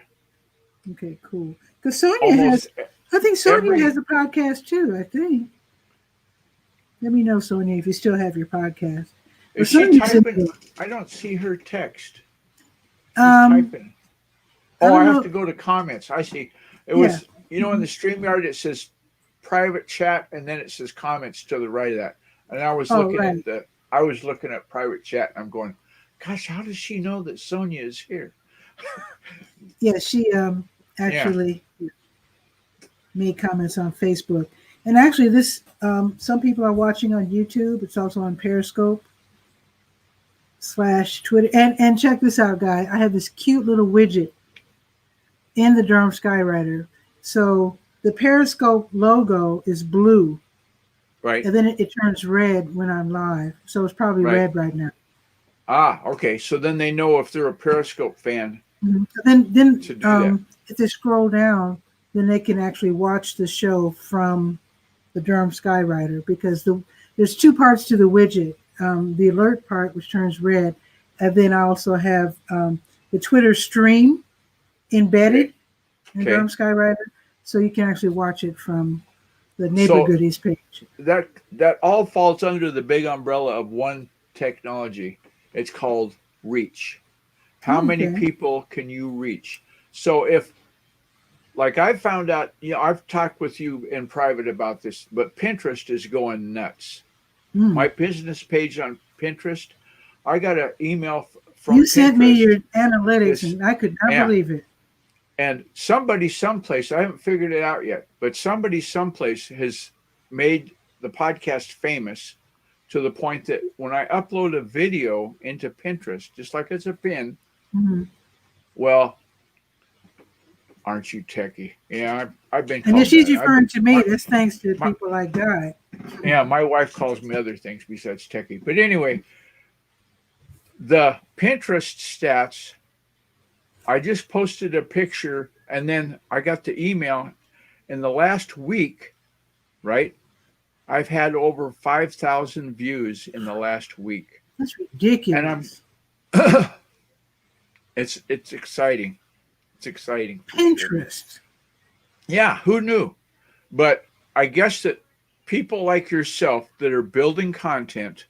Okay, cool. Because Sonia Almost has, I think Sonia every, has a podcast too, I think. Let me know, Sonia, if you still have your podcast. But is she Sonia's typing? into it. I don't see her text. She's Um, typing. I Oh, I don't have know. to go to comments. I see. It Yeah. was, in the StreamYard, it says private chat, and then it says comments to the right of that. And Oh, right. I was looking at private chat, and I'm going, gosh, how does she know that Sonia is here? Yeah, she Yeah. actually made comments on Facebook. And actually, this some people are watching on YouTube. It's also on Periscope / Twitter. And check this out, guy. I have this cute little widget in the Durham Skywriter. So the Periscope logo is blue, Right. and then it turns red when I'm live. So it's probably Right. red right now. Ah, okay. So then they know if they're a Periscope fan Then to do that. if they scroll down, then they can actually watch the show from the Durham Skywriter because there's two parts to the widget. The alert part, which turns red, and then I also have the Twitter stream embedded Okay. in Okay. Durham Skywriter, so you can actually watch it from the neighbor So goodies page. that all falls under the big umbrella of one technology. It's called reach. How Oh, many okay. people can you reach? So if like I found out, I've talked with you in private about this, but Pinterest is going nuts. Mm. My business page on Pinterest, I got an email from You sent me Pinterest. your analytics, This, and I could not yeah, believe it. and somebody someplace, I haven't figured it out yet, but somebody someplace has made the podcast famous to the point that when I upload a video into Pinterest, just like it's a pin, Mm. well, aren't you techie? Yeah, I've been And if called she's that. referring to me, that's thanks to My, people like Guy. yeah, my wife calls me other things besides techie. But anyway, the Pinterest stats, I just posted a picture and then I got the email in the last week, right? I've had over 5,000 views in the last week. That's And I'm ridiculous. it's exciting. It's exciting for sure. Pinterest. Yeah, who knew? But I guess that people like yourself that are building content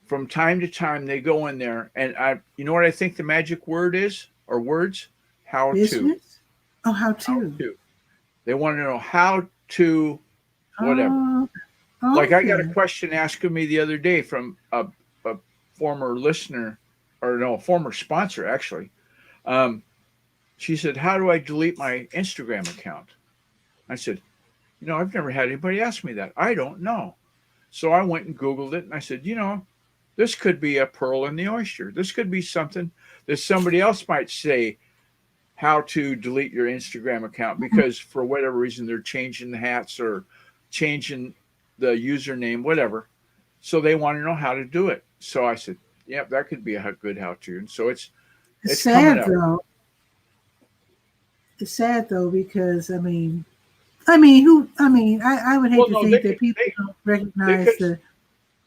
from time to time they go in there and you know what I think the magic word is or words? How to. Business? Oh, how How to? to. They want to know how to whatever. Oh, Like I got a okay. question asked of me the other day from a former listener, or no, a former sponsor actually. Um, she said, "How do I delete my Instagram account?" I said, I've never had anybody ask me that. I don't know. So I went and Googled it and I said, this could be a pearl in the oyster. This could be something that somebody else might say how to delete your Instagram account because for whatever reason they're changing the hats or changing the username, whatever. So they want to know how to do it. So I said, yeah, that could be a good how to. And so It's it's coming sad up. though. It's sad though because I would hate Well, to no, think that people don't they recognize could the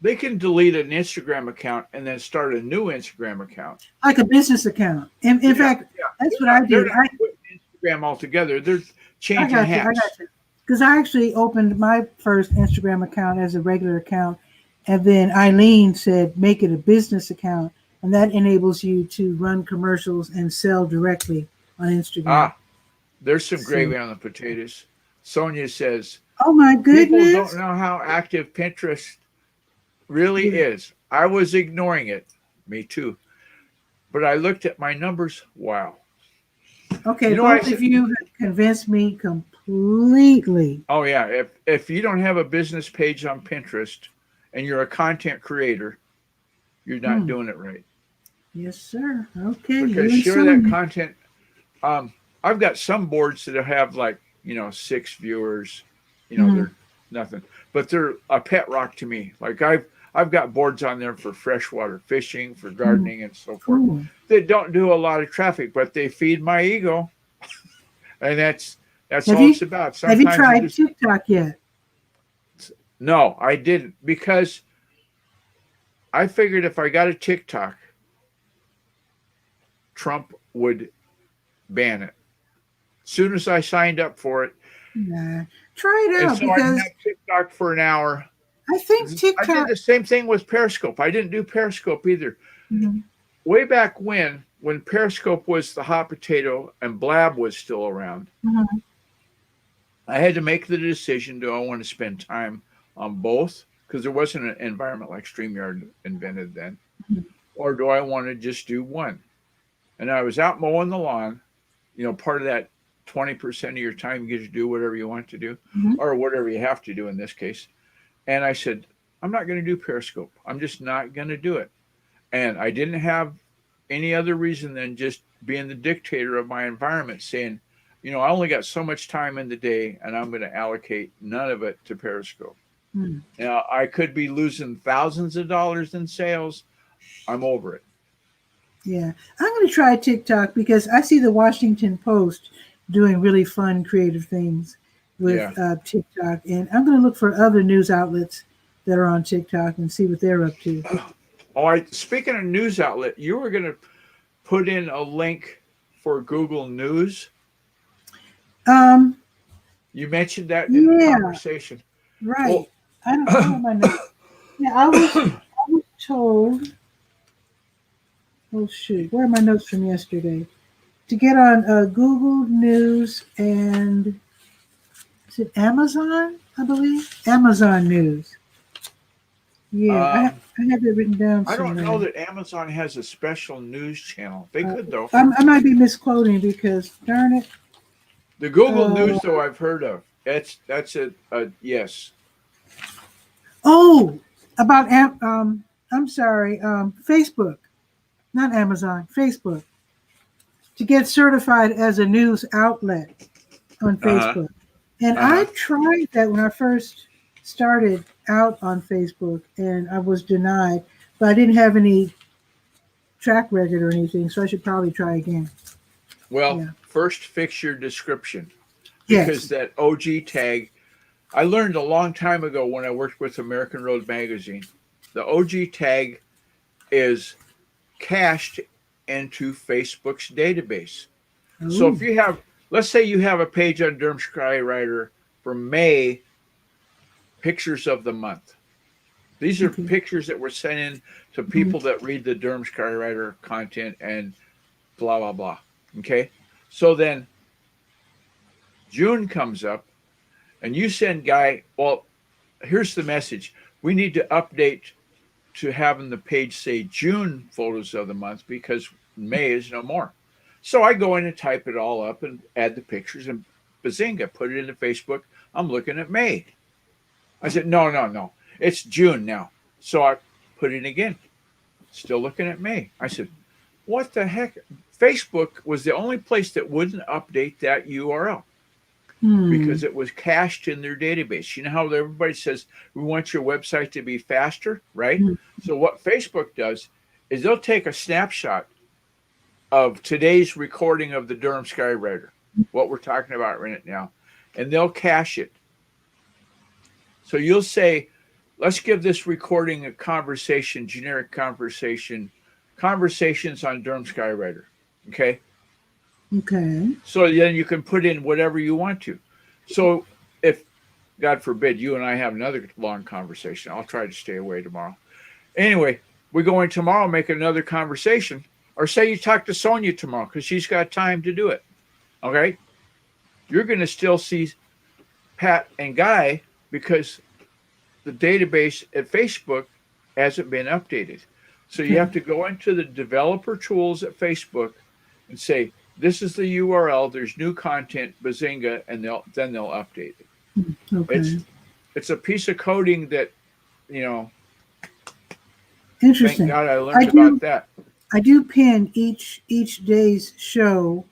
they can delete an Instagram account and then start a new Instagram account. like a business account. In Yeah, fact, yeah. that's what I They're did. not quitting Instagram altogether. They're I changing got you. I hats. got you. Because I actually opened my first Instagram account as a regular account, and then Eileen said make it a business account, and that enables you to run commercials and sell directly on Instagram. Ah, there's some So, gravy on the potatoes. Sonia says, oh my people don't goodness. know how active Pinterest really Yeah. is. I was ignoring it. Me too. But I looked at my numbers. Wow. Okay, You know what I both of said? you have convinced me completely. Oh yeah. If you don't have a business page on Pinterest and you're a content creator, you're not Hmm. doing it right. Yes, sir. Okay, Because you and share that Sonya. content. I've got some boards that have like 6 viewers. Mhm. They're nothing, but they're a pet rock to me. Like I've got boards on there for freshwater fishing, for Mhm. gardening, and so forth. Cool. They don't do a lot of traffic, but they feed my ego, and that's Have all it's you about. have you Sometimes you tried just TikTok yet? no, I didn't because I figured if I got a TikTok, Trump would ban it. As soon as I signed up for it, Nah. Try it and out so I'd because have TikTok for an hour. I think I did TikTok. the same thing with Periscope. I didn't do Periscope either. Mhm. Way back when when Periscope was the hot potato and Blab was still around, Mhm. I had to make the decision: do I want to spend time on both? Because there wasn't an environment like StreamYard invented then, or do I want to just do one? And I was out mowing the lawn. Part of that 20% of your time you get to do whatever you want to do, Mhm. or whatever you have to do in this case. And I said, I'm not going to do Periscope. I'm just not going to do it. And I didn't have any other reason than just being the dictator of my environment, saying, I only got so much time in the day and I'm going to allocate none of it to Periscope. Mm. Now, I could be losing thousands of dollars in sales. I'm over it. Yeah, I'm going to try TikTok because I see the Washington Post doing really fun, creative things with Yeah. TikTok, and I'm going to look for other news outlets that are on TikTok and see what they're up to. All right. Speaking of news outlet, you were going to put in a link for Google News. Um, You mentioned that in yeah, conversation. right. Well, I don't have my notes. Yeah, I was told. Oh shoot, where are my notes from yesterday? To get on Google News and is it Amazon? I believe Amazon News. Yeah, um, I have it written down I don't know somewhere. that Amazon has a special news channel. They Uh, could, though. I might be misquoting because darn it. The Google Uh, News, though, I've heard of. That's a yes. oh, about I'm sorry, Facebook, not Amazon, Facebook, to get certified as a news outlet on Uh huh. Facebook. And Uh I huh. tried that when I first started out on Facebook, and I was denied, but I didn't have any track record or anything, so I should probably try again. Well, Yeah. first fix your description, because Yes. that OG tag, I learned a long time ago when I worked with American Road Magazine. The OG tag is cached into Facebook's database. So Oh. if you have, let's say you have a page on Durham Skywriter for May, pictures of the month. These are Okay. pictures that were sent in to people that read the Durham Skywriter content and blah, blah, blah. Okay. So then June comes up and you send Guy, well, here's the message. We need to update to having the page say June photos of the month because May is no more. So I go in and type it all up and add the pictures and bazinga, put it into Facebook. I'm looking at May. I said, no, no, no. It's June now. So I put it again. Still looking at May. I said, what the heck? Facebook was the only place that wouldn't update that URL Hmm. because it was cached in their database. You know how everybody says we want your website to be faster, right? Hmm. So what Facebook does is they'll take a snapshot of today's recording of the Durham Skywriter, what we're talking about right now, and they'll cache it. So you'll say, let's give this recording a conversation, generic conversation, conversations on Durham Skywriter. Okay. Okay. So then you can put in whatever you want to. So if, God forbid, you and I have another long conversation, I'll try to stay away tomorrow. Anyway, we go in tomorrow, make another conversation, or say you talk to Sonia tomorrow because she's got time to do it. Okay. You're going to still see Pat and Guy because the database at Facebook hasn't been updated. So you Okay. have to go into the developer tools at Facebook and say, this is the URL, there's new content, bazinga, and they'll update it. Okay. It's it's a piece of coding that, you know, thank Interesting. God I I learned about do. that. I do pin each day's show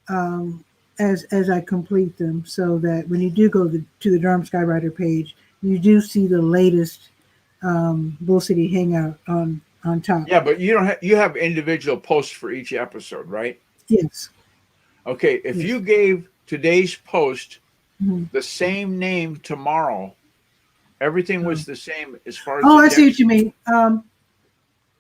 um, as I complete them, so that when you do go to the Durham Skywriter page, you do see the latest Bull City Hangout on top. Yeah, but you don't have you have individual posts for each episode, right? Yes. Okay, if Yes. you gave today's post Mhm. the same name tomorrow, everything Oh. was the same as far as Oh, the I see what text, you mean.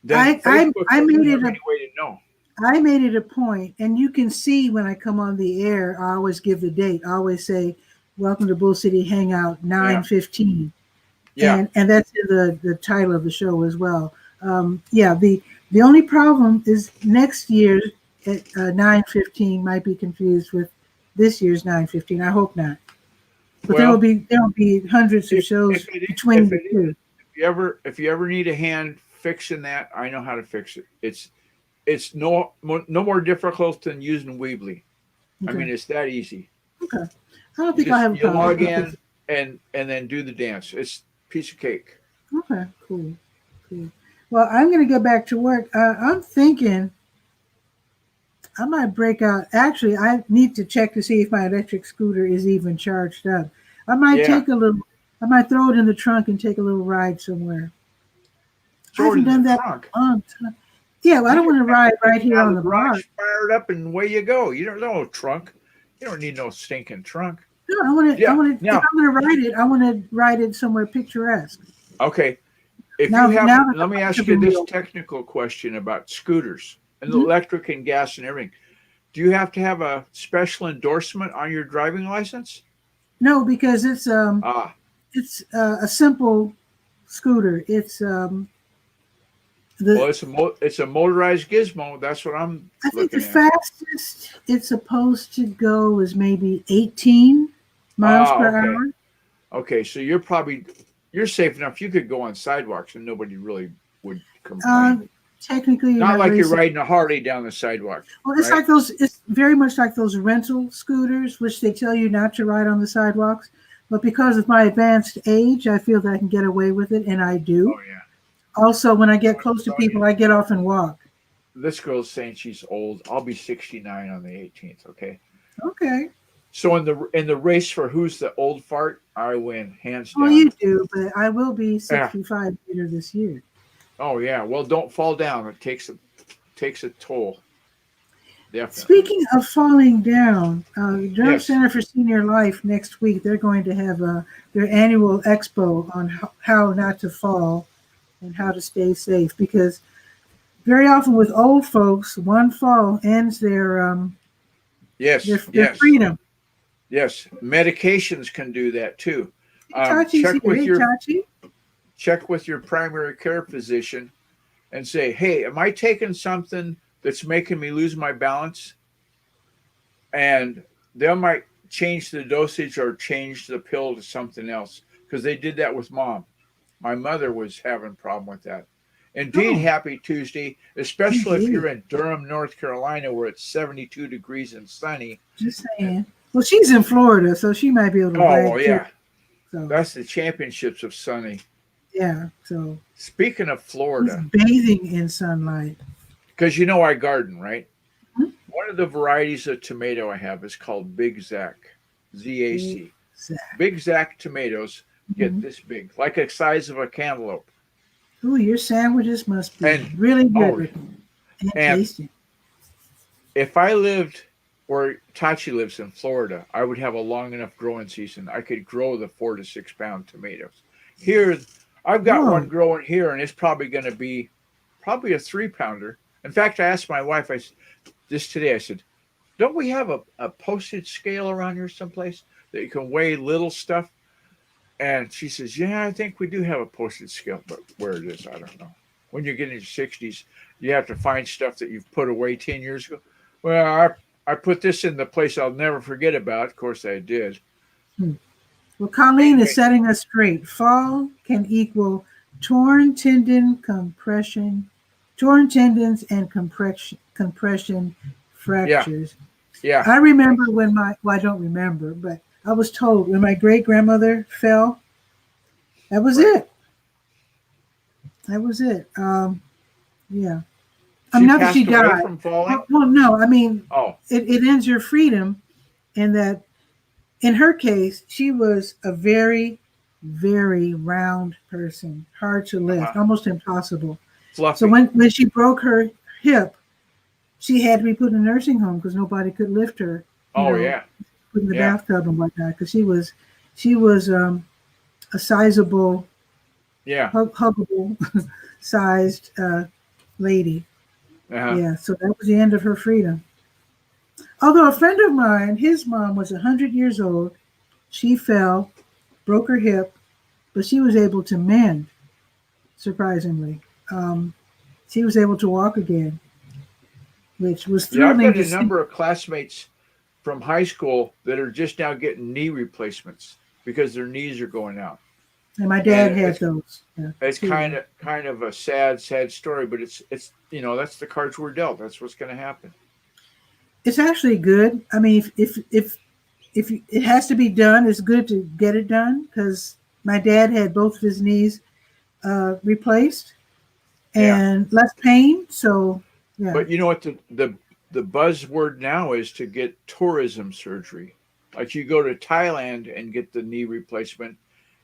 then Facebook I doesn't made have it a any way to know. I made it a point, and you can see when I come on the air, I always give the date. I always say, "Welcome to Bull City Hangout Yeah, 9:15," yeah. and that's in the title of the show as well. Yeah, The only problem is next year at 9:15 might be confused with this year's 9:15. I hope not. But Well, there will be hundreds of if shows it between if the it is, two. if you ever need a hand fixing that, I know how to fix it. It's no more difficult than using Weebly. I Okay. mean, it's that easy. Okay. I don't think I'll have a You problem log with it. in and then do the dance. It's a piece of cake. Okay. Cool. Cool. Well, I'm going to go back to work. I'm thinking I might break out. Actually, I need to check to see if my electric scooter is even charged up. I might Yeah, take a little. I might throw it in the trunk and take a little ride somewhere. I throw it haven't in the done that trunk. in a long time. Yeah, well, I You don't can want to ride take right it here out of on the the block. garage, fire it up, and away you go. You don't know trunk. You don't need no stinking trunk. No, I want to. I Yeah. want to. If Now, I'm going to ride it, I want to ride it somewhere picturesque. okay. If you Now have, that the let me lights have ask you been this real. technical question about scooters and Mhm. electric and gas and everything. Do you have to have a special endorsement on your driving license? No, because Ah, it's a simple scooter. It's well, the it's a motorized gizmo. That's what I'm I think the looking at. fastest it's supposed to go is maybe 18 miles Ah, per okay, hour. okay. So you're safe enough. You could go on sidewalks and nobody really would complain. Um, Technically, you're Not not like you're racing. riding a Harley down the sidewalk, Well, it's right? like those. It's very much like those rental scooters, which they tell you not to ride on the sidewalks. But because of my advanced age, I feel that I can get away with it, and I do. Oh yeah. Also, when I get Don't, close to don't people, I get off and walk. This girl's saying she's old. I'll be 69 on the 18th. Okay. Okay. So in the race for who's the old fart, I win hands Well, down. you do, but I will be Yeah. 65 later this year. Oh yeah. Well, don't fall down. It takes a toll. Definitely. Speaking of falling down, Durham Yes. Center for Senior Life next week, they're going to have their annual expo on how not to fall and how to stay safe. Because very often with old folks, one fall ends Yes. their Yes. freedom. Yes. Medications can do that too. Hey, Chachi's Check here. with Hey, your Chachi. primary care physician and say, "Hey, am I taking something that's making me lose my balance?" And they might change the dosage or change the pill to something else because they did that with mom. My mother was having a problem with that. Indeed, Oh, happy Tuesday, especially if indeed. you're in Durham, North Carolina, where it's 72 degrees and sunny. Just saying. Well, she's in Florida, so she might be able to Oh, well, brag too. yeah, So, that's the championships of sunny. yeah. So Speaking of she's Florida, bathing in sunlight. because you know I garden, right? Hmm? One of the varieties of tomato I have is called Big Zac, ZAC. Exactly. Big Zac tomatoes get Mhm. this big, like the size of a cantaloupe. Ooh, your sandwiches must be And really good oh, looking and and tasty. if I lived where Tachi lives in Florida, I would have a long enough growing season. I could grow the 4 to 6 pound tomatoes. Here, I've got one Whoa. growing here, and it's probably going to be probably a 3 pounder. In fact, I asked my wife, this today, I said, don't we have a postage scale around here someplace that you can weigh little stuff? And she says, yeah, I think we do have a postage scale, but where it is, I don't know. When you get in your 60s, you have to find stuff that you've put away 10 years ago. Well, I put this in the place I'll never forget about. Of course, I did. Hmm. Well, Colleen is Anyway, setting us straight. Fall can equal torn tendon compression, torn tendons and compression yeah, fractures. yeah, I remember when well, I don't remember, but I was told when my great grandmother fell, that was right. it. That was it. Yeah. She Not that she passed away died. from falling. Well, no, I mean, Oh, it ends your freedom, and that in her case, she was a very, very round person, hard to lift, uh-huh. almost impossible. So Fluffy. when she broke her hip, she had to be put in a nursing home because nobody could lift her, you Oh, know, yeah, put in the yeah, bathtub and whatnot, because she was a sizable, yeah. huggable, sized lady. Uh-huh. Yeah, so that was the end of her freedom. Although a friend of mine, his mom was 100 years old. She fell, broke her hip, but she was able to mend, surprisingly. Um, she was able to walk again, which was Yeah, I've thrilling got to a see. number of classmates from high school that are just now getting knee replacements because their knees are going out. And my And dad had those it's too. kind of a sad story, but it's that's the cards we're dealt. That's what's going to happen. It's actually good. I mean, if it has to be done, it's good to get it done because my dad had both of his knees replaced Yeah. and less pain. So yeah, But you know what the buzzword now is to get tourism surgery. Like you go to Thailand and get the knee replacement,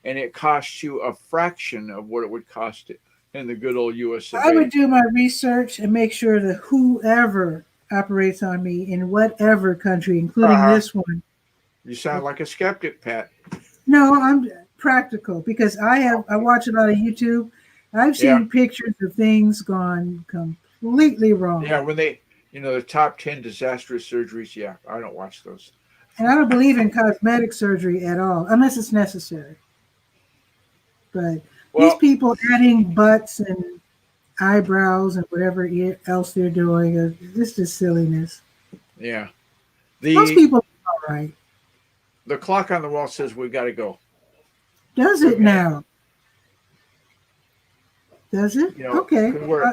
and it costs you a fraction of what it would cost in the good old U.S. of I would A. do my research and make sure that whoever operates on me in whatever country, including Uh-huh. this one. You sound like a skeptic, Pat. No, I'm practical because I Okay. watch a lot of YouTube. I've Yeah, seen pictures of things gone completely wrong. yeah. When they, the top 10 disastrous surgeries. Yeah, I don't watch those. And I don't believe in cosmetic surgery at all, unless it's necessary. But these Well, people adding butts and eyebrows and whatever else they're doing, this is silliness. yeah. Most The people are all right. the clock on the wall says we've got to go. Does We're it gonna, now? Does it? Okay. 'cause we're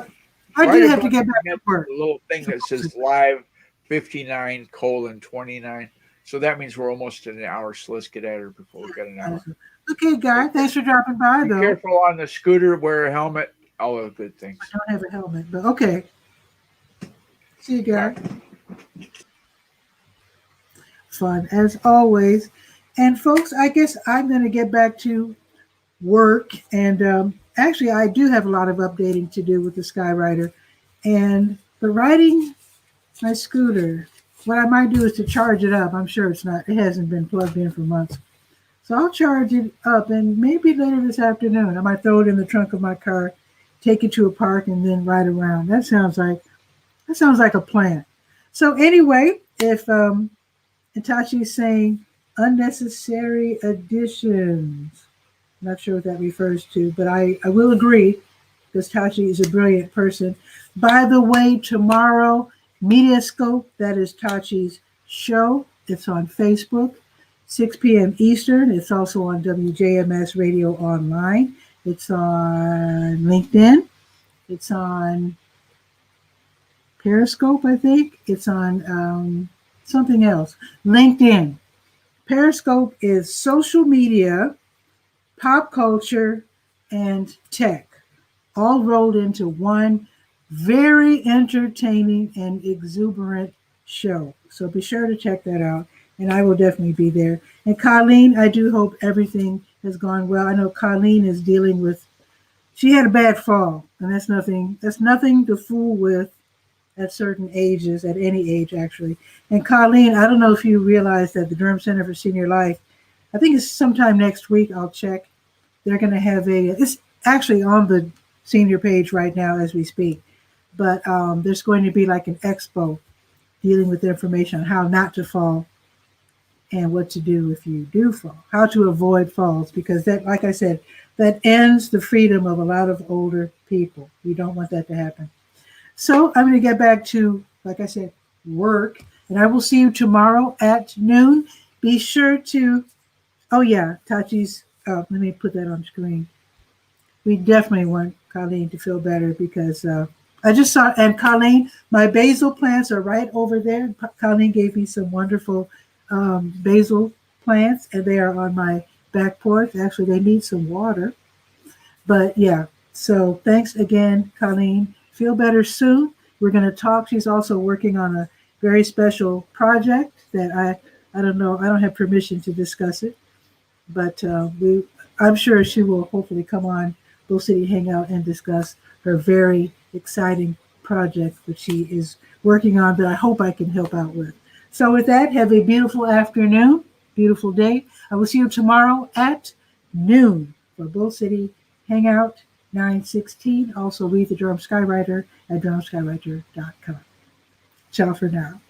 I right do have to above get back to the work. little thing that says live 59:29. So that means we're almost at an hour. So let's get at her before we got an hour. Okay, Guy. Thanks for dropping by, Be though. careful on the scooter. Wear a helmet. All those good I things. don't have a helmet, but okay. See you, Bye. Guy. Fun as always. And folks, I guess I'm going to get back to work. And actually, I do have a lot of updating to do with the Skywriter. And the riding my scooter, what I might do is to charge it up. I'm sure it hasn't been plugged in for months. So I'll charge it up and maybe later this afternoon, I might throw it in the trunk of my car, take it to a park and then ride around. That sounds like a plan. So anyway, if Itachi's saying unnecessary additions, I'm not sure what that refers to, but I will agree because Tachi is a brilliant person. By the way, tomorrow, Mediascope, that is Tachi's show. It's on Facebook, 6 p.m. Eastern. It's also on WJMS Radio Online. It's on LinkedIn. It's on Periscope, I think. It's on something else. LinkedIn. Periscope is social media, pop culture, and tech, all rolled into one very entertaining and exuberant show. So be sure to check that out, and I will definitely be there. And Colleen, I do hope everything has gone well. I know Colleen is dealing with, she had a bad fall, and that's nothing to fool with at certain ages, at any age actually. And Colleen, I don't know if you realize that the Durham Center for Senior Life, I think it's sometime next week, I'll check. They're going to have it's actually on the senior page right now as we speak, but there's going to be like an expo dealing with information on how not to fall and what to do if you do fall, how to avoid falls, because that, like I said, that ends the freedom of a lot of older people. We don't want that to happen. So I'm going to get back to, like I said, work, and I will see you tomorrow at noon. Be sure to, oh yeah, Tachi's, let me put that on screen. We definitely want Colleen to feel better because I just saw, and Colleen, my basil plants are right over there. Colleen gave me some wonderful basil plants, and they are on my back porch. Actually, they need some water. But yeah, so thanks again, Colleen. Feel better soon. We're going to talk. She's also working on a very special project that I don't know. I don't have permission to discuss it, but I'm sure she will hopefully come on Bull City Hangout and discuss her very exciting project that she is working on that I hope I can help out with. So with that, have a beautiful afternoon, beautiful day. I will see you tomorrow at noon for Bull City Hangout 916. Also read the Durham Skywriter at durhamskywriter.com. Ciao for now.